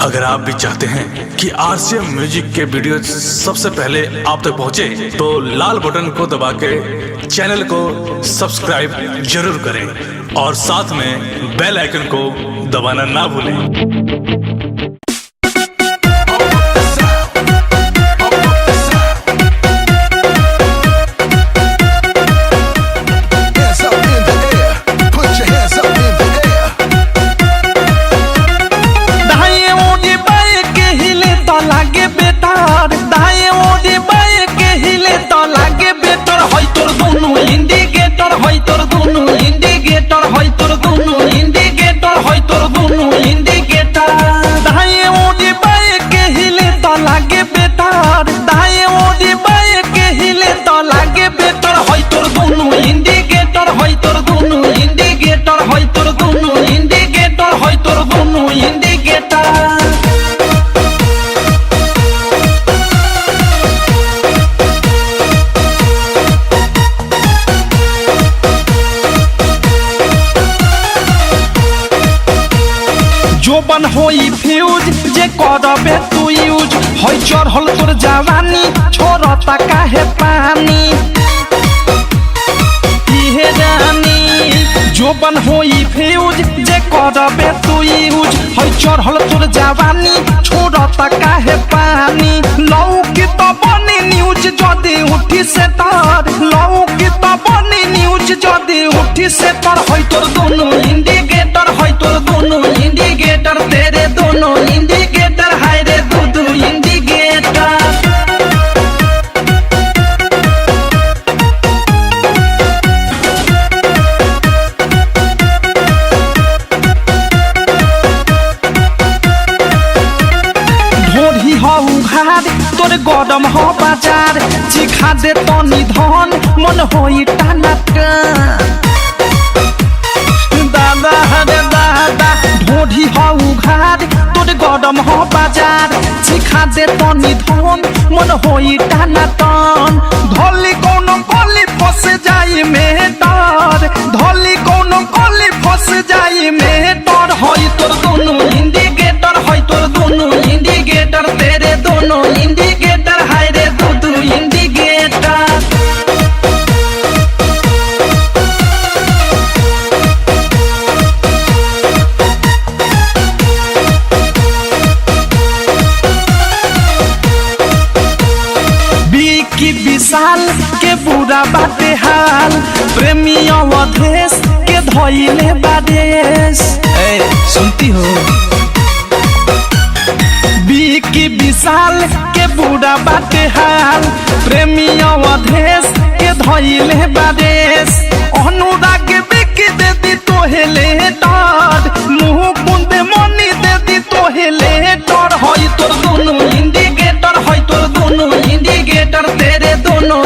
अगर आप भी चाहते हैं कि आरसीएम म्यूजिक के वीडियो सबसे पहले आप तक पहुंचे, तो लाल बटन को दबा के चैनल को सब्सक्राइब जरूर करें और साथ में बेल आइकन को दबाना ना भूलें। जोबन होई फ्यूज जे करबे तू यूज होई चढ़ल तोर जवानी छोड़ता काहे पानी इहे रानी। जोबन होई फ्यूज जे करबे तू यूज होई चढ़ल तोर जवानी छोड़ता काहे पानी। लौकी तो बनी न्यूज जदी उठी से तार, लौकी तो बनी न्यूज जदी उठी से तार। होई तोर दोनों इंडिकेटर, होई तोर दोनों इंडिकेटर, तेरे दोनों इंडिकेटर, हाय रे दो इंडिकेटर। ढोरी हो उघार तोरे गरम हो बाजार, चिखा दे तनी धन मन होई टाना दादा हरे दादा। ढोरी हो उघार तोरे गरम हो बाजार, चिखा दे तनी धन मन होई टाना टन। धोली कोनो कोली फंस जाई में डर, धोली कोनो कोली फंस जाई में डर। होई तोर दोनों इंडिकेटर, होई तोर दोनों इंडिकेटर, तेरे दोनों इंडिकेटर, हाय रे दो इंडिकेटर। की विशाल के बुरा बाटे हाल, प्रेमी अवधेश के धोइले बादेश। सुनती हो की विशाल के बुरा बाटे हाल, प्रेमी अवधेश के धोइले बादेश। अनुराग बिकी दे दी तोहेले डर, मुँह कुंदे मनी दे दी तोहेले डर। होई तोर दोनों इंडिकेटर, होई तोर दोनों इंडिकेटर, तेरे दोनों